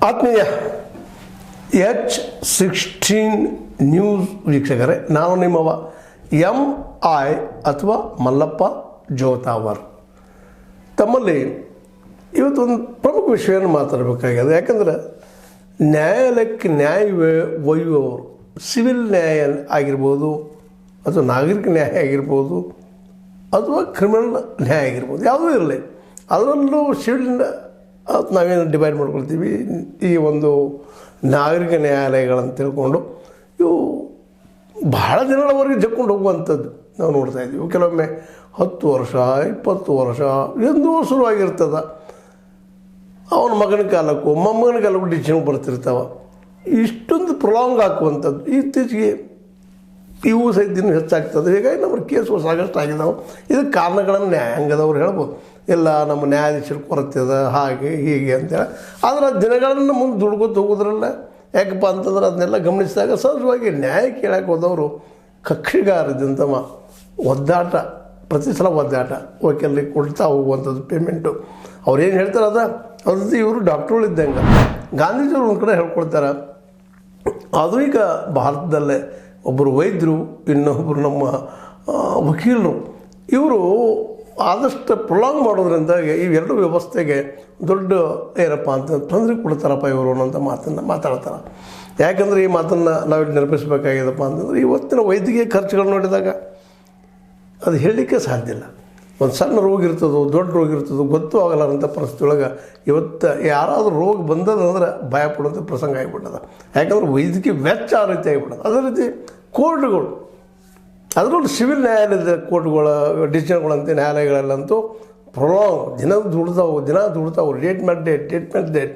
ಆತ್ಮೀಯ H16 news ವೀಕ್ಷಕರೇ, ನಾನು ನಿಮ್ಮವ MI ಅಥವಾ ಮಲ್ಲಪ್ಪ ಜೋತಾವರ್. ತಮ್ಮಲ್ಲಿ ಇವತ್ತೊಂದು ಪ್ರಮುಖ ವಿಷಯವನ್ನು ಮಾತಾಡಬೇಕಾಗಿದೆ. ಯಾಕಂದರೆ ನ್ಯಾಯಾಲಯಕ್ಕೆ ನ್ಯಾಯ ಒಯ್ಯುವವರು, ಸಿವಿಲ್ ನ್ಯಾಯ ಆಗಿರ್ಬೋದು ಅಥವಾ ನಾಗರಿಕ ನ್ಯಾಯ ಆಗಿರ್ಬೋದು ಅಥವಾ ಕ್ರಿಮಿನಲ್ ನ್ಯಾಯ ಆಗಿರ್ಬೋದು, ಯಾವುದೂ ಇರಲಿ, ಅದರಲ್ಲೂ ಸಿವಿಲ್ ನಾವೇನು ಡಿವೈಡ್ ಮಾಡ್ಕೊಳ್ತೀವಿ. ಈ ಒಂದು ನಾಗರಿಕ ನ್ಯಾಯಾಲಯಗಳನ್ನು ತಿಳ್ಕೊಂಡು ಇವು ಬಹಳ ದಿನಗಳವರೆಗೆ ಜಕ್ಕೊಂಡು ಹೋಗುವಂಥದ್ದು ನಾವು ನೋಡ್ತಾ ಇದ್ದೀವಿ. ಕೆಲವೊಮ್ಮೆ 10 ವರ್ಷ 20 ವರ್ಷ ಎಂದೂ ಶುರುವಾಗಿರ್ತದೆ. ಅವನ ಮಗನ ಕಾಲಕ್ಕೂ ಮೊಮ್ಮಗನ ಕಾಲಕ್ಕೂ ಡಿಸಿಷನ್ ಬರ್ತಿರ್ತಾವೆ. ಇಷ್ಟೊಂದು ಪ್ರೊಲಾಂಗ್ ಹಾಕುವಂಥದ್ದು ಇತ್ತೀಚೆಗೆ ಇವು ಸಹಿತ ಇನ್ನೂ ಹೆಚ್ಚಾಗ್ತದೆ. ಹೀಗಾಗಿ ನಮ್ಮ ಕೇಸು ಸಾಕಷ್ಟು ಆಗಿದ್ದಾವೆ. ಇದಕ್ಕೆ ಕಾರಣಗಳನ್ನು ನ್ಯಾಯಾಂಗದವ್ರು ಹೇಳ್ಬೋದು. ಇಲ್ಲ, ನಮ್ಮ ನ್ಯಾಯಾಧೀಶರು ಕೊರತೆ ಅದ, ಹಾಗೆ ಹೀಗೆ ಅಂತೇಳಿ. ಆದರೆ ಆ ದಿನಗಳನ್ನು ಮುಂದೆ ದುಡ್ಕೊತ ಹೋಗೋದ್ರಲ್ಲ. ಯಾಕಪ್ಪ ಅಂತಂದ್ರೆ ಅದನ್ನೆಲ್ಲ ಗಮನಿಸಿದಾಗ ಸಹಜವಾಗಿ ನ್ಯಾಯ ಕೇಳಕ್ಕೆ ಹೋದವರು ಕಕ್ಷಿಗಾರದಿಂದ ಒದ್ದಾಟ, ಪ್ರತಿ ಸಲ ಒದ್ದಾಟ, ವಕೀಲರಿಗೆ ಕೊಡ್ತಾ ಹೋಗುವಂಥದ್ದು ಪೇಮೆಂಟು. ಅವ್ರೇನು ಹೇಳ್ತಾರೆ ಅದ್ರದ್ದು ಇವರು ಡಾಕ್ಟ್ರುಗಳಿದ್ದಂಗೆ. ಗಾಂಧೀಜಿಯವರು ಒಂದು ಕಡೆ ಹೇಳ್ಕೊಳ್ತಾರೆ, ಆಧುನಿಕ ಭಾರತದಲ್ಲೇ ಒಬ್ಬರು ವೈದ್ಯರು, ಇನ್ನೊಬ್ಬರು ನಮ್ಮ ವಕೀಲರು, ಇವರು ಆದಷ್ಟು ಪ್ರೊಲಾಂಗ್ ಮಾಡೋದ್ರಿಂದ ಇವೆರಡು ವ್ಯವಸ್ಥೆಗೆ ದೊಡ್ಡ ಏನಪ್ಪ ಅಂತ ತೊಂದರೆ ಕೊಡ್ತಾರಪ್ಪ ಇವರು ಅನ್ನೋಂಥ ಮಾತನ್ನು ಮಾತಾಡ್ತಾರೆ. ಯಾಕಂದರೆ ಈ ಮಾತನ್ನು ನಾವಿಲ್ಲಿ ನೆನಪಿಸಬೇಕಾಗಿದೆಪ್ಪ ಅಂತಂದರೆ ಇವತ್ತಿನ ವೈದ್ಯಕೀಯ ಖರ್ಚುಗಳು ನೋಡಿದಾಗ ಅದು ಹೇಳಲಿಕ್ಕೆ ಸಾಧ್ಯ ಇಲ್ಲ. ಒಂದು ಸಣ್ಣ ರೋಗ ಇರ್ತದೋ ದೊಡ್ಡ ರೋಗ ಇರ್ತದೋ ಗೊತ್ತೂ ಆಗಲಾರಂಥ ಪರಿಸ್ಥಿತಿ ಒಳಗೆ ಇವತ್ತು ಯಾರಾದರೂ ರೋಗ ಬಂದದಂದ್ರೆ ಭಯ ಪಡುವಂಥ ಪ್ರಸಂಗ ಆಗಿಬಿಟ್ಟದ. ಯಾಕಂದ್ರೆ ವೈದ್ಯಕೀಯ ವೆಚ್ಚ ಆ ರೀತಿ ಆಗಿಬಿಟ್ಟದ. ಅದೇ ರೀತಿ ಕೋರ್ಟ್ಗಳು, ಅದರಲ್ಲೂ ಸಿವಿಲ್ ನ್ಯಾಯಾಲಯದ ಕೋರ್ಟ್ಗಳ ಡಿಸಿಷನ್ಗಳಂತೆ ನ್ಯಾಯಾಲಯಗಳಲ್ಲಂತೂ ಪ್ರೊಲಾಂಗ್ ದಿನ ದುಡ್ತಾವು ಡೇಟ್ ಮೇಲೆ ಡೇಟ್,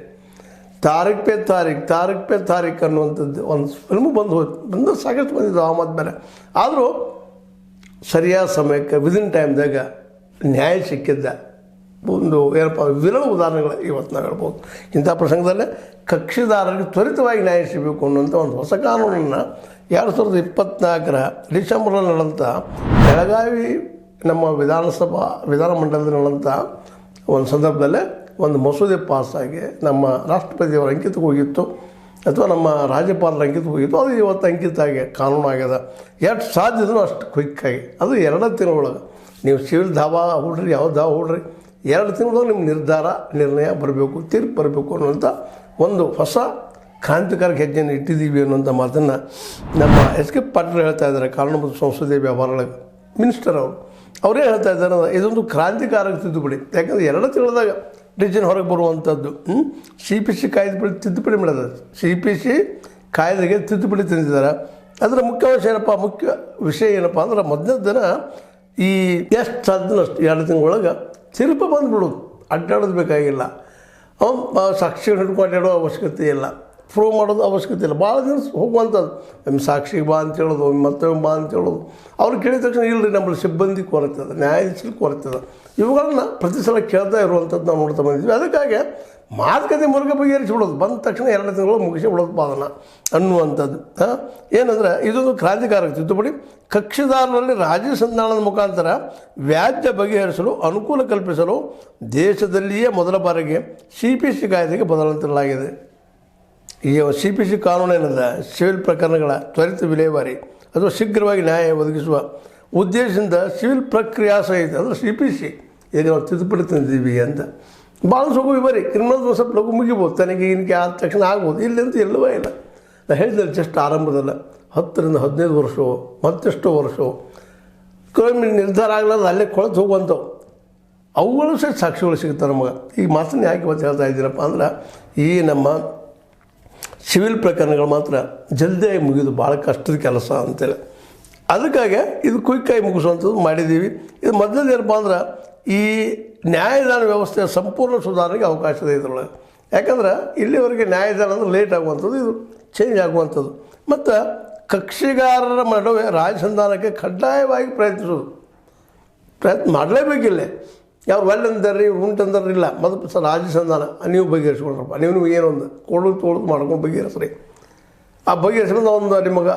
ತಾರೀಖ್ ಪೇ ತಾರೀಖ್ ಅನ್ನುವಂಥದ್ದು ಒಂದು ಫಿಲ್ಮು ಬಂದು ಸಾಕಷ್ಟು ಬಂದಿದ್ದು ಆಮದ ಮೇಲೆ. ಆದರೂ ಸರಿಯಾದ ಸಮಯಕ್ಕೆ ವಿದಿನ್ ಟೈಮ್ದಾಗ ನ್ಯಾಯ ಸಿಕ್ಕಿದ್ದ ಒಂದು ಏನಪ್ಪ ವಿರಳ ಉದಾಹರಣೆಗಳು ಇವತ್ತು ನಾವು ಹೇಳ್ಬೋದು. ಇಂಥ ಪ್ರಸಂಗದಲ್ಲೇ ಕಕ್ಷಿದಾರರಿಗೆ ತ್ವರಿತವಾಗಿ ನ್ಯಾಯ ಸಿಗಬೇಕು ಅನ್ನುವಂಥ ಒಂದು ಹೊಸ ಕಾನೂನನ್ನು 2024 ಡಿಸೆಂಬರಲ್ಲಿ ನಡೆದಂಥ ಬೆಳಗಾವಿ ನಮ್ಮ ವಿಧಾನಮಂಡಲದಲ್ಲಿ ನಡೆದಂಥ ಒಂದು ಸಂದರ್ಭದಲ್ಲೇ ಒಂದು ಮಸೂದೆ ಪಾಸಾಗಿ ನಮ್ಮ ರಾಷ್ಟ್ರಪತಿಯವರ ಅಂಕಿತಕ್ಕೆ ಹೋಗಿತ್ತು ಅಥವಾ ನಮ್ಮ ರಾಜ್ಯಪಾಲರ ಅಂಕಿತಕ್ಕೆ ಹೋಗಿತ್ತು. ಅದು ಇವತ್ತು ಅಂಕಿತ ಆಗಿ ಕಾನೂನು ಆಗ್ಯದ. ಎಷ್ಟು ಸಾಧ್ಯದೋ ಅಷ್ಟು ಕ್ವಿಕ್ಕಾಗಿ, ಅದು 2 ತಿಂಗಳೊಳಗೆ ನೀವು ಸಿವಿಲ್ ದಾವಾ ಹೂಡ್ರಿ, ಯಾವ ದಾವಾ ಹೂಡ್ರಿ, 2 ತಿಂಗಳೊಳಗೆ ನಿಮ್ಮ ನಿರ್ಣಯ ಬರಬೇಕು, ತೀರ್ಪು ಬರಬೇಕು ಅನ್ನುವಂಥ ಒಂದು ಹೊಸ ಕ್ರಾಂತಿಕಾರಕ ಹೆಜ್ಜೆಯನ್ನು ಇಟ್ಟಿದ್ದೀವಿ ಅನ್ನುವಂಥ ಮಾತನ್ನು ನಮ್ಮ SK ಪಾಟೀಲ್ ಹೇಳ್ತಾ ಇದ್ದಾರೆ. ಕಾನೂನು ಮತ್ತು ಸಂಸದೀಯ ವ್ಯವಹಾರಗಳ ಮಿನಿಸ್ಟರ್ ಅವರೇ ಹೇಳ್ತಾ ಇದ್ದಾರೆ, ಇದೊಂದು ಕ್ರಾಂತಿಕಾರಕ ತಿದ್ದುಪಡಿ. ಯಾಕಂದರೆ 2 ತಿಂಗಳದಾಗ ಡಿಸಿಷನ್ ಹೊರಗೆ ಬರುವಂಥದ್ದು. CPC ಕಾಯ್ದೆ ತಿದ್ದುಪಡಿ ಮಾಡಿದ, CPC ಕಾಯ್ದೆಗೆ ತಿದ್ದುಪಡಿ ತಂದಿದ್ದಾರೆ. ಅದರ ಮುಖ್ಯ ವಿಷಯ ಏನಪ್ಪ ಅಂದ್ರೆ ಮೊದಲನೇ ದಿನ ಈ ಎಷ್ಟು ಸಾಧ್ಯ ಅಷ್ಟು 2 ತಿಂಗಳೊಳಗೆ ತೀರ್ಪು ಬಂದುಬಿಡೋದು, ಅಡ್ಡಾಡೋದು ಬೇಕಾಗಿಲ್ಲ. ಸಾಕ್ಷಿಗಳು ಹಿಡ್ಕೊಂಡು ಅಡ್ಡಾಡೋ ಅವಶ್ಯಕತೆ ಇಲ್ಲ, ಪ್ರೂವ್ ಮಾಡೋದು ಅವಶ್ಯಕತೆ ಇಲ್ಲ. ಭಾಳ ದಿನ ಹೋಗುವಂಥದ್ದು. ನಮ್ಮ ಸಾಕ್ಷಿಗೆ ಬಾ ಅಂತ ಹೇಳೋದು, ಮತ್ತೊಮ್ಮೆ ಬಾ ಅಂತ ಹೇಳೋದು. ಅವ್ರು ಕೇಳಿದ ತಕ್ಷಣ ಇಲ್ಲರಿ ನಮ್ಮಲ್ಲಿ ಸಿಬ್ಬಂದಿ ಕೊರತೆ ಅದ, ನ್ಯಾಯಾಧೀಶರು ಕೊರತೆ ಅದ, ಇವುಗಳನ್ನ ಪ್ರತಿ ಸಲ ಕೇಳ್ತಾ ಇರುವಂಥದ್ದು ನಾವು ನೋಡ್ತಾ ಬಂದಿದ್ವಿ. ಅದಕ್ಕಾಗಿ ಮಾತುಕತೆ ಮುರುಗ ಬಗೆಹರಿಸಿಬಿಡೋದು, ಬಂದ ತಕ್ಷಣ 2 ತಿಂಗಳು ಮುಗಿಸಿ ಬಿಡೋದು ಪಾದನ ಅನ್ನುವಂಥದ್ದು. ಏನಂದರೆ ಇದೊಂದು ಕ್ರಾಂತಿಕಾರಕ ತಿದ್ದುಪಡಿ. ಕಕ್ಷಿದಾರರಲ್ಲಿ ರಾಜಿ ಸಂಧಾನದ ಮುಖಾಂತರ ವ್ಯಾಜ್ಯ ಬಗೆಹರಿಸಲು ಅನುಕೂಲ ಕಲ್ಪಿಸಲು ದೇಶದಲ್ಲಿಯೇ ಮೊದಲ ಬಾರಿಗೆ CPC ಕಾಯ್ದೆಗೆ ಬದಲಾವಣೆ ತರಲಾಗಿದೆ. ಈ CPC ಕಾನೂನು ಏನದ, ಸಿವಿಲ್ ಪ್ರಕರಣಗಳ ತ್ವರಿತ ವಿಲೇವಾರಿ ಅಥವಾ ಶೀಘ್ರವಾಗಿ ನ್ಯಾಯ ಒದಗಿಸುವ ಉದ್ದೇಶದಿಂದ ಸಿವಿಲ್ ಪ್ರಕ್ರಿಯಾ ಸಹಿತ ಅಂದರೆ CPC ಈಗ ನಾವು ತಿದ್ದುಪಡಿ ತಂದಿದ್ದೀವಿ ಅಂತ. ಭಾಳ ಸುಗು ಬರೀ ಕ್ರಿಮಿನಲ್ ಸ್ವಲ್ಪ ಲಘು ಮುಗಿಬೋದು, ತನಗೆ ಆದ ತಕ್ಷಣ ಆಗ್ಬೋದು. ಇಲ್ಲಂತೂ ಎಲ್ಲವೇ ಇಲ್ಲ. ನಾನು ಹೇಳಿದ್ರೆ ಜಸ್ಟ್ ಆರಂಭದಲ್ಲ 10 ರಿಂದ 15 ವರ್ಷವೋ ಮತ್ತೆಷ್ಟೋ ವರ್ಷವೋ ಕೆಲವೊಮ್ಮೆ ನಿರ್ಧಾರ ಆಗಲಾರ್ದು ಅಲ್ಲೇ ಕೊಳತು ಹೋಗುವಂಥವು ಅವುಗಳು ಸಹ ಸಾಕ್ಷಿಗಳು ಸಿಗ್ತಾರೆ ನಮಗೆ. ಈ ಮಾತನ್ನು ಯಾಕೆ ಇವತ್ತು ಹೇಳ್ತಾ ಇದ್ದೀನಪ್ಪ ಅಂದ್ರೆ, ಈ ನಮ್ಮ ಸಿವಿಲ್ ಪ್ರಕರಣಗಳು ಮಾತ್ರ ಜಲ್ದಿಯಾಗಿ ಮುಗಿದು ಭಾಳ ಕಷ್ಟದ ಕೆಲಸ ಅಂತೇಳಿ. ಅದಕ್ಕಾಗಿ ಇದು ಕ್ವಿಕ್ಕಾಗಿ ಮುಗಿಸುವಂಥದ್ದು ಮಾಡಿದ್ದೀವಿ. ಇದು ಮೊದಲನೇದು ಏನಪ್ಪ ಅಂದ್ರೆ ಈ ನ್ಯಾಯದಾನ ವ್ಯವಸ್ಥೆಯ ಸಂಪೂರ್ಣ ಸುಧಾರಣೆಗೆ ಅವಕಾಶ ಇದೆ ಇದರೊಳಗೆ. ಯಾಕಂದ್ರೆ ಇಲ್ಲಿವರೆಗೆ ನ್ಯಾಯದಾನ ಅಂದರೆ ಲೇಟ್ ಆಗುವಂಥದ್ದು, ಇದು ಚೇಂಜ್ ಆಗುವಂಥದ್ದು. ಮತ್ತು ಕಕ್ಷಿಗಾರರ ನಡುವೆ ರಾಜಸಂಧಾನಕ್ಕೆ ಕಡ್ಡಾಯವಾಗಿ ಪ್ರಯತ್ನ ಮಾಡಲೇಬೇಕಿಲ್ಲ. ಯಾರು ಒಳ್ಳೆಂದಾರ್ರಿ ಇವ್ರು ಉಂಟಂದಾರಿಲ್ಲ, ಮೊದಲು ರಾಜಸಂಧಾನ ನೀವು ಬಗೆಹರಿಸ್ಕೊಳ್ರಪ್ಪ, ನೀವು ಏನೊಂದು ತೊಳೆದು ಮಾಡ್ಕೊಂಡು ಬಗೆಹರಿಸ್ರಿ. ಆ ಬಗೆಹರಿಸ್ಕೊಂಡು ಒಂದು ನಿಮಗೆ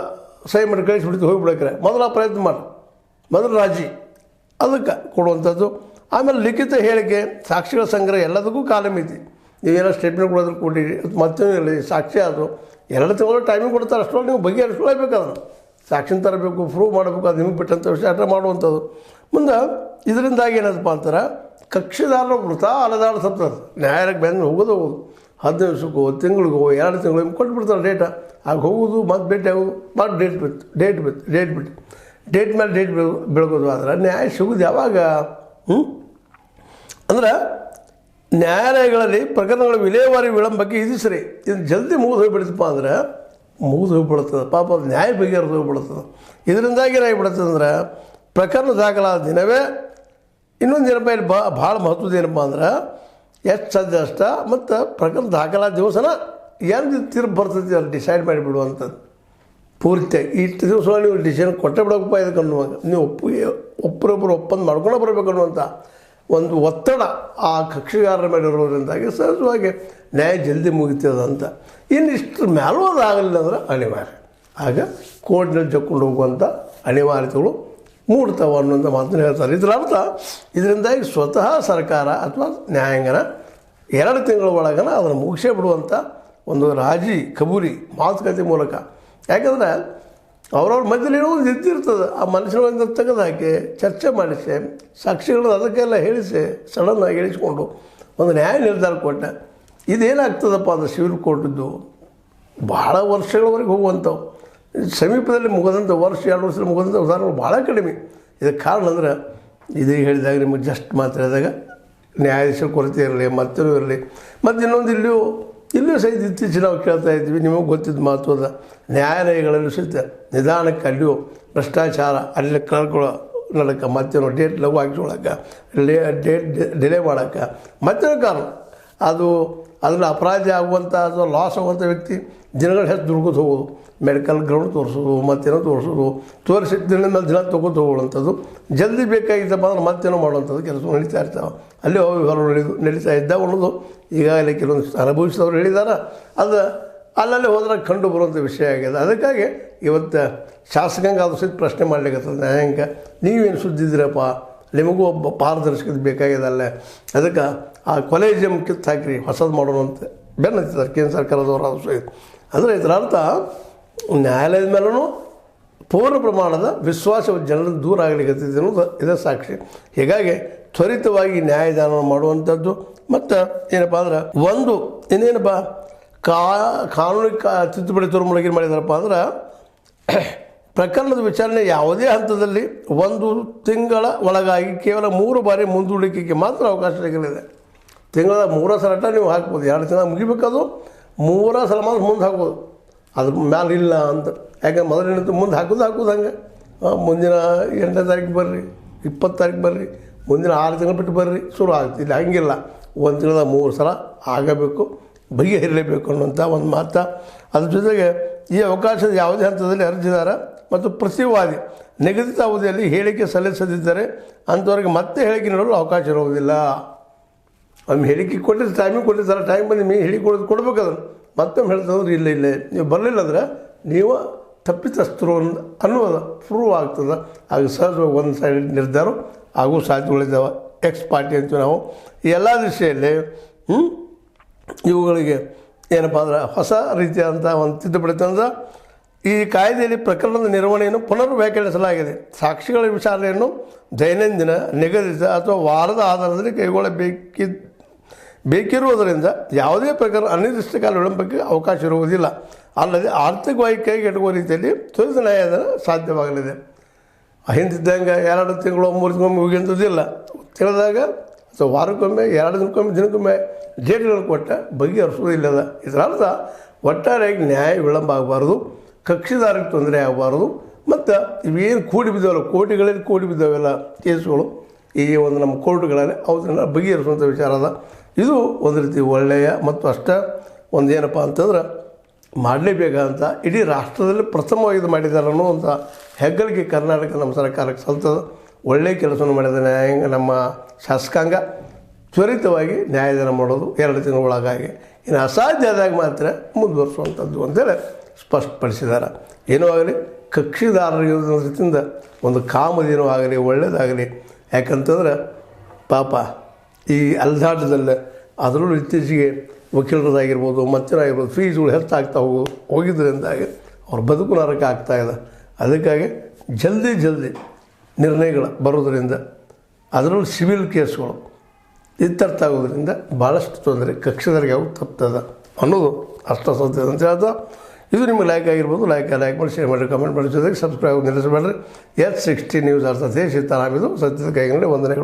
ಸಹಿ ಮಾಡಿ ಕಳಿಸ್ಬಿಡ್ತು ಹೋಗಿಬಿಡಕ್ರೆ ಮೊದಲು ಆ ಪ್ರಯತ್ನ ಮಾಡಿ, ಮೊದಲು ರಾಜಿ ಅದಕ್ಕೆ ಕೊಡುವಂಥದ್ದು. ಆಮೇಲೆ ಲಿಖಿತ ಹೇಳಿಕೆ, ಸಾಕ್ಷಿಗಳ ಸಂಗ್ರಹ ಎಲ್ಲದಕ್ಕೂ ಕಾಲಮಿತಿ. ನೀವೇನೋ ಸ್ಟೇಟ್ಮೆಂಟ್ ಕೊಡೋದ್ರ ಕೊಟ್ಟಿರಿ ಮತ್ತೇನೂ ಇರಲಿ ಸಾಕ್ಷಿ ಆದರೂ 2 ತಿಂಗಳು ಟೈಮಿಂಗ್ ಕೊಡ್ತಾರೆ. ಅಷ್ಟೊಳಗೆ ನೀವು ಬಗೆಹರಿಸ್ಕೊಳ್ಬೇಕು. ಅದನ್ನು ಸಾಕ್ಷಿನ ತರಬೇಕು, ಪ್ರೂವ್ ಮಾಡಬೇಕು, ಅದು ನಿಮಗೆ ಬಿಟ್ಟಂಥ ವಿಷಯ ಅಟ್ಟ ಮಾಡುವಂಥದ್ದು. ಮುಂದೆ ಇದರಿಂದಾಗಿ ಏನದಪ್ಪ ಅಂತಾರೆ, ಕಕ್ಷಿದಾರರ ವೃತ ಅಲದಾಡ ಸಪ್ತದ ನ್ಯಾಯಾಲಯಕ್ಕೆ ಬಂದು ಹೋಗೋದು 15 ದಿವಸಕ್ಕೋ ತಿಂಗಳಿಗೋ 2 ತಿಂಗಳು ನಿಮ್ಗೆ ಕೊಟ್ಬಿಡ್ತಾರೆ ಡೇಟ. ಆಗ ಹೋಗೋದು ಮತ್ತು ಭೇಟಿ ಆಗೋದು ಮತ್ತು ಡೇಟ್ ಬಿಟ್ಟು ಡೇಟ್ ಮೇಲೆ ಡೇಟ್ ಬೆಳಗೋದು. ಆದ್ರೆ ನ್ಯಾಯ ಸಿಗೋದು ಯಾವಾಗ? ಅಂದ್ರೆ ನ್ಯಾಯಾಲಯಗಳಲ್ಲಿ ಪ್ರಕರಣಗಳ ವಿಲೇವಾರಿ ವಿಳಂಬಕ್ಕೆ ಇದಿಸ್ರಿ. ಇದು ಜಲ್ದಿ ಮುಗಿದು ಹೋಗಿಬಿಡ್ತಪ್ಪ ಅಂದ್ರೆ ಮುಗಿದು ಹೋಗಿಬಿಡ್ತದೆ. ಪಾಪ ಅದು ನ್ಯಾಯ ಬಗೆಹರಿದು ಹೋಗಿಬಿಡ್ತದೆ. ಇದರಿಂದಾಗಿ ಏನಾಗಿಬಿಡುತ್ತದೆ ಅಂದ್ರೆ ಪ್ರಕರಣ ದಾಖಲಾದ ದಿನವೇ ಇನ್ನೊಂದು ಏನಪ್ಪ ಇಲ್ಲಿ ಭಾಳ ಮಹತ್ವದ ಏನಪ್ಪ ಅಂದ್ರೆ ಎಷ್ಟು ಸಾಧ್ಯ ಅಷ್ಟ ಮತ್ತು ಪ್ರಕರಣ ದಾಖಲಾದ ದಿವಸನ ಏನು ತೀರ್ಪು ಬರ್ತೈತಿ ಅಲ್ಲಿ ಡಿಸೈಡ್ ಮಾಡಿಬಿಡುವಂಥದ್ದು. ಪೂರ್ತಿಯಾಗಿ ಇಷ್ಟು ದಿವಸ ನೀವು ಡಿಸಿಷನ್ ಕೊಟ್ಟೆ ಬಿಡೋಕಪ್ಪ ಇದಕ್ಕೆ ಅನ್ನುವಾಗ ನೀವು ಒಬ್ಬರೊಬ್ಬರು ಒಪ್ಪಂದು ಮಾಡ್ಕೊಂಡು ಬರಬೇಕು ಅನ್ನುವಂಥ ಒಂದು ಒತ್ತಡ ಆ ಕಕ್ಷಿಗಾರರ ಮೇಲೆ ಇರೋದ್ರಿಂದಾಗಿ ಸಹಜವಾಗಿ ನ್ಯಾಯ ಜಲ್ದಿ ಮುಗಿತದಂತ. ಇನ್ನು ಇಷ್ಟರ ಮೇಲೂ ಅದು ಆಗಲಿಲ್ಲ ಅಂದ್ರೆ ಅನಿವಾರ್ಯ. ಆಗ ಕೋರ್ಟ್ನಲ್ಲಿ ಜಕ್ಕೊಂಡು ಹೋಗುವಂಥ ಅನಿವಾರ್ಯತೆಗಳು ಮೂಡ್ತಾವೆ ಅನ್ನೋಂಥ ಮಾತನ್ನು ಹೇಳ್ತಾರೆ. ಇದರ ಅರ್ಥ ಇದರಿಂದಾಗಿ ಸ್ವತಃ ಸರ್ಕಾರ ಅಥವಾ ನ್ಯಾಯಾಂಗನ 2 ತಿಂಗಳ ಒಳಗನ ಅದನ್ನು ಮುಗಿಸೇ ಬಿಡುವಂಥ ಒಂದು ರಾಜಿ ಕಬೂರಿ ಮಾತುಕತೆ ಮೂಲಕ. ಯಾಕಂದರೆ ಅವ್ರವ್ರ ಮಧ್ಯದಲ್ಲಿ ಏನೋ ಒಂದು ಇದ್ದಿರ್ತದೆ. ಆ ಮನುಷ್ಯನ ತೆಗೆದು ಹಾಕಿ ಚರ್ಚೆ ಮಾಡಿಸಿ ಸಾಕ್ಷಿಗಳನ್ನ ಅದಕ್ಕೆಲ್ಲ ಹೇಳಿಸಿ ಸಡನ್ನಾಗಿ ಹೇಳಿಸ್ಕೊಂಡು ಒಂದು ನ್ಯಾಯ ನಿರ್ಧಾರ ಕೊಟ್ಟೆ. ಇದೇನಾಗ್ತದಪ್ಪ ಅಂದರೆ ಸಿವಿಲ್ ಕೋರ್ಟಿದ್ದು ಭಾಳ ವರ್ಷಗಳವರೆಗೆ ಹೋಗುವಂಥವು. ಸಮೀಪದಲ್ಲಿ ಮುಗಿದಂಥ ವರ್ಷ 2 ವರ್ಷದಲ್ಲಿ ಮುಗಿದಂಥ ಉದಾಹರಣೆಗಳು ಭಾಳ ಕಡಿಮೆ. ಇದಕ್ಕೆ ಕಾರಣ ಅಂದ್ರೆ ಇದು ಹೇಳಿದಾಗ ನಿಮಗೆ ಜಸ್ಟ್ ಮಾತಾಡಿದಾಗ ನ್ಯಾಯಾಧೀಶರ ಕೊರತೆ ಇರಲಿ ಮತ್ತೂ ಇರಲಿ. ಮತ್ತು ಇನ್ನೊಂದು ಇಲ್ಲಿಯೂ ಸಹಿತ ಇತ್ತೀಚೆಗೆ ನಾವು ಕೇಳ್ತಾ ಇದ್ವಿ, ನಿಮಗೆ ಗೊತ್ತಿದ್ದ ಮಾತು ಅದ, ನ್ಯಾಯಾಲಯಗಳಲ್ಲೂ ಸಹಿತ ನಿಧಾನಕ್ಕೆ ಅಲ್ಲಿಯೂ ಭ್ರಷ್ಟಾಚಾರ, ಅಲ್ಲಿ ಕ್ಲರ್ಕ್ಗಳು ನಡಕ್ಕೆ ಮತ್ತೇನೋ ಡೇಟ್ ಲಘು ಹಾಕಿಸ್ಕೊಳಕ್ಕೆ ಡೇಟ್ ಡಿಲೇ ಮಾಡೋಕ್ಕೆ ಮತ್ತೇನೋ ಕಾರಣ ಅದರಲ್ಲಿ ಅಪರಾಧಿ ಆಗುವಂಥ ಅಥವಾ ಲಾಸ್ ಆಗುವಂಥ ವ್ಯಕ್ತಿ ದಿನಗಳು ಹೆಚ್ಚು ದುಡ್ಕೋತ ಹೋಗೋದು, ಮೆಡಿಕಲ್ ಗ್ರೌಂಡ್ ತೋರಿಸೋದು ಮತ್ತೇನೋ ತೋರಿಸೋದು, ತೋರಿಸಿ ದಿನದ ಮೇಲೆ ದಿನ ತೊಗೊತ ಹೋಗುವಂಥದ್ದು, ಜಲ್ದಿ ಬೇಕಾಗಿದ್ದಪ್ಪ ಅಂದ್ರೆ ಮತ್ತೇನೋ ಮಾಡುವಂಥದ್ದು ಕೆಲಸ ನಡೀತಾ ಇರ್ತಾವೆ. ಅಲ್ಲಿ ಹೊರ ನಡೀತಾ ಇದ್ದಾವೆ ಅನ್ನೋದು ಈಗಾಗಲೇ ಕೆಲವೊಂದು ಅನುಭವಿಸಿದವರು ಹೇಳಿದ್ದಾರೆ. ಅದು ಅಲ್ಲಲ್ಲಿ ಹೋದ್ರೆ ಕಂಡು ಬರುವಂಥ ವಿಷಯ ಆಗಿದೆ. ಅದಕ್ಕಾಗಿ ಇವತ್ತು ಶಾಸಕಾಂಗ ಅದು ಸಹಿತ ಪ್ರಶ್ನೆ ಮಾಡಲಿಕ್ಕೆ ನ್ಯಾಯಾಂಗ, ನೀವೇನು ಸುದ್ದಿದ್ದೀರಪ್ಪ, ನಿಮಗೂ ಒಬ್ಬ ಪಾರದರ್ಶಕತೆ ಬೇಕಾಗಿದೆ. ಅದಕ್ಕೆ ಆ ಕೊಲೇಜಿಯಂ ಕಿತ್ತು ಹಾಕಿರಿ, ಹೊಸದು ಮಾಡೋಣ ಅಂತ ಬೆನ್ನು ಹತ್ತಿದ್ದಾರೆ ಕೇಂದ್ರ ಸರ್ಕಾರದವರು. ಅದು ಸಹಿತ ಅಂದರೆ ಇದರ ಅರ್ಥ ನ್ಯಾಯಾಲಯದ ಮೇಲೂ ಪೂರ್ಣ ಪ್ರಮಾಣದ ವಿಶ್ವಾಸ ಜನರಿಂದ ದೂರ ಆಗಲಿಕ್ಕೆ ಅನ್ನೋದು ಇದೇ ಸಾಕ್ಷಿ. ಹೀಗಾಗಿ ತ್ವರಿತವಾಗಿ ನ್ಯಾಯದಾನ ಮಾಡುವಂಥದ್ದು. ಮತ್ತು ಏನಪ್ಪ ಅಂದ್ರೆ ಒಂದು ಇನ್ನೇನಪ್ಪ ಕಾನೂನಿಗೆ ತಿದ್ದುಪಡಿ ಮೂಲಕ ಏನು ಮಾಡಿದಾರಪ್ಪ ಅಂದ್ರೆ ಪ್ರಕರಣದ ವಿಚಾರಣೆ ಯಾವುದೇ ಹಂತದಲ್ಲಿ 1 ತಿಂಗಳ ಒಳಗಾಗಿ ಕೇವಲ 3 ಬಾರಿ ಮುಂದೂಡಿಕೆಗೆ ಮಾತ್ರ ಅವಕಾಶ ಸಿಗಲಿದೆ. ತಿಂಗಳ 3 ಸಲ ನೀವು ಹಾಕ್ಬೋದು. 2 ತಿಂಗಳ ಮುಗಿಬೇಕದು 3 ಸಲ ಮಾತ್ರ ಮುಂದೆ ಹಾಕ್ಬೋದು. ಅದ್ರ ಮ್ಯಾಲೆ ಇಲ್ಲ ಅಂತ. ಯಾಕಂದ್ರೆ ಮೊದಲಿನ ಮುಂದೆ ಹಾಕೋದು ಹಂಗೆ ಮುಂದಿನ 8ನೇ ತಾರೀಕು ಬರ್ರಿ, 20 ತಾರೀಕು ಬರ್ರಿ, ಮುಂದಿನ 6 ತಿಂಗಳು ಬಿಟ್ಟು ಬರ್ರಿ ಶುರು ಆಗ್ತಿಲ್ಲ. ಹಂಗಿಲ್ಲ, 1 ತಿಂಗಳ 3 ಸಲ ಆಗಬೇಕು, ಬಗೆಹರಿಲೇಬೇಕು ಅನ್ನೋಂಥ ಒಂದು ಮಾತು. ಅದ್ರ ಜೊತೆಗೆ ಈ ಅವಕಾಶದ ಯಾವುದೇ ಹಂತದಲ್ಲಿ ಅರ್ಜಿದಾರ ಮತ್ತು ಪ್ರತಿವಾದಿ ನಿಗದಿತ ಅವಧಿಯಲ್ಲಿ ಹೇಳಿಕೆ ಸಲ್ಲಿಸದಿದ್ದರೆ ಅಂಥವ್ರಿಗೆ ಮತ್ತೆ ಹೇಳಿಕೆ ನೀಡಲು ಅವಕಾಶ ಇರುವುದಿಲ್ಲ. ಒಮ್ಮೆ ಹೇಳಿಕೆ ಕೊಟ್ಟಿದ್ದು ಟೈಮಿಗೆ ಕೊಟ್ಟಿರ್ತಾರೆ, ಟೈಮ್ ಬಂದು ನೀವು ಹೇಳಿಕೆ ಕೊಡ್ಬೇಕದನ್ನು ಮತ್ತೊಮ್ಮೆ ಹೇಳ್ತಂದ್ರೆ ಇಲ್ಲ ನೀವು ಬರಲಿಲ್ಲ ಅಂದ್ರೆ ನೀವು ತಪ್ಪಿತಸ್ಥರು ಅನ್ನೋದು ಪ್ರೂವ್ ಆಗ್ತದೆ. ಆಗ ಸಹಜವಾಗಿ ಒಂದು ಸೈಡ್ ನಿರ್ಧಾರ ಹಾಗೂ ಸಾಧ್ಯಗಳಿದ್ದಾವೆ. ಎಕ್ಸ್ ಪಾರ್ಟಿ ಅಂತೀವಿ ನಾವು. ಈ ಎಲ್ಲ ದಿಶೆಯಲ್ಲಿ ಇವುಗಳಿಗೆ ಏನಪ್ಪ ಅಂದ್ರೆ ಹೊಸ ರೀತಿಯಾದಂಥ ಒಂದು ತಿದ್ದುಪಡಿ ತಂದ ಈ ಕಾಯ್ದೆಯಲ್ಲಿ ಪ್ರಕರಣದ ನಿರ್ವಹಣೆಯನ್ನು ಪುನರ್ ವ್ಯಾಖ್ಯಾನಿಸಲಾಗಿದೆ. ಸಾಕ್ಷಿಗಳ ವಿಚಾರಣೆಯನ್ನು ದೈನಂದಿನ ನಿಗದಿತ ಅಥವಾ ವಾರದ ಆಧಾರದಲ್ಲಿ ಬೇಕಿರುವುದರಿಂದ ಯಾವುದೇ ಪ್ರಕಾರ ಅನಿರ್ದಿಷ್ಟ ಕಾಲ ವಿಳಂಬಕ್ಕೆ ಅವಕಾಶ ಇರುವುದಿಲ್ಲ. ಅಲ್ಲದೆ ಆರ್ಥಿಕವಾಗಿ ಕೈಗೆಟುಕುವ ರೀತಿಯಲ್ಲಿ ತ್ವರಿತ ನ್ಯಾಯದಾನ ಸಾಧ್ಯವಾಗಲಿದೆ. ಹಿಂದಿದ್ದಂಗೆ 2 ತಿಂಗಳು 3 ತಿಂಗಳು ಮುಗಿಯುವಂಥದ್ದಿಲ್ಲ. ತಿಳಿದಾಗ ಅಥವಾ ವಾರಕ್ಕೊಮ್ಮೆ 2 ದಿನಕ್ಕೊಮ್ಮೆ ಡೇಟ್ಗಳನ್ನು ಕೊಟ್ಟ ಬಗೆಹರಿಸುವುದಿಲ್ಲದ. ಇದರ ಅರ್ಥ ಒಟ್ಟಾರೆಯಾಗಿ ನ್ಯಾಯ ವಿಳಂಬ ಆಗಬಾರ್ದು, ಕಕ್ಷಿದಾರರಿಗೆ ತೊಂದರೆ ಆಗಬಾರ್ದು. ಮತ್ತು ಇವೇನು ಕೂಡಿ ಬಿದ್ದಾವಲ್ಲ, ಕೋಟಿಗಳಲ್ಲಿ ಕೂಡಿ ಬಿದ್ದಾವೆಲ್ಲ ಕೇಸುಗಳು ಈ ಒಂದು ನಮ್ಮ ಕೋರ್ಟ್ಗಳಲ್ಲಿ ಅವನ್ನ ಬಗೆಹರಿಸುವಂಥ ವಿಚಾರ ಅದ. ಇದು ಒಂದು ರೀತಿ ಒಳ್ಳೆಯ ಮತ್ತು ಅಷ್ಟೇ ಒಂದು ಏನಪ್ಪ ಅಂತಂದ್ರೆ ಮಾಡಲೇಬೇಕಂತ ಇಡೀ ರಾಷ್ಟ್ರದಲ್ಲಿ ಪ್ರಥಮವಾಗಿ ಮಾಡಿದ್ದಾರೆ ಅನ್ನೋವಂಥ ಹೆಗ್ಗಳಿಕೆ ಕರ್ನಾಟಕ ನಮ್ಮ ಸರ್ಕಾರಕ್ಕೆ ಸಲ್ತದ. ಒಳ್ಳೆಯ ಕೆಲಸವನ್ನು ಮಾಡಿದ ನ್ಯಾಯಾಂಗ ನಮ್ಮ ಶಾಸಕಾಂಗ ತ್ವರಿತವಾಗಿ ನ್ಯಾಯದಾನ ಮಾಡೋದು 2 ತಿಂಗಳ ಒಳಗಾಗಿ. ಇನ್ನು ಅಸಾಧ್ಯ ಆದಾಗ ಮಾತ್ರ ಮುಂದುವರಿಸುವಂಥದ್ದು ಅಂತೇಳಿ ಸ್ಪಷ್ಟಪಡಿಸಿದ್ದಾರೆ. ಏನೂ ಆಗಲಿ ಕಕ್ಷಿದಾರರಿಗೆ ರೀತಿಯಿಂದ ಒಂದು ಕಾಮದೇನೂ ಆಗಲಿ ಒಳ್ಳೆಯದಾಗಲಿ. ಯಾಕಂತಂದ್ರೆ ಪಾಪ ಈ ಅಲ್ದಾಟದಲ್ಲಿ ಅದರಲ್ಲೂ ಇತ್ತೀಚೆಗೆ ವಕೀಲರದಾಗಿರ್ಬೋದು ಮತ್ತೇನಾಗಿರ್ಬೋದು ಫೀಸ್ಗಳು ಹೆಚ್ಚಾಗ್ತಾ ಹೋಗಿದ್ದರಿಂದಾಗಿ ಅವ್ರ ಬದುಕು ನರಕ ಆಗ್ತಾಯಿದೆ. ಅದಕ್ಕಾಗಿ ಜಲ್ದಿ ನಿರ್ಣಯಗಳು ಬರೋದರಿಂದ ಅದರಲ್ಲೂ ಸಿವಿಲ್ ಕೇಸ್ಗಳು ಇತ್ಯರ್ಥ ಆಗೋದ್ರಿಂದ ಭಾಳಷ್ಟು ತೊಂದರೆ ಕಕ್ಷದವರಿಗೆ ಅವು ತಪ್ತದ ಅನ್ನೋದು ಅಷ್ಟ ಸತ್ಯ ಅಂತ ಹೇಳ್ತಾ, ಇದು ನಿಮಗೆ ಲೈಕ್ ಆಗಿರ್ಬೋದು. ಲೈಕ್ ಮಾಡಿ, ಶೇರ್ ಮಾಡಿ, ಕಮೆಂಟ್ ಮಾಡಿ, ಜೊತೆಗೆ ಸಬ್ಸ್ಕ್ರೈಬ್ ನಿಲ್ಲಿಸಬೇಡ್ರಿ. H60 ನ್ಯೂಸ್ ಅರ್ಥಾತ್ ಸೀತಾರಾಮಿದು ಸತ್ಯದ ಕೈಗನ್ನಡಿ ವಂದನೆಗಳು.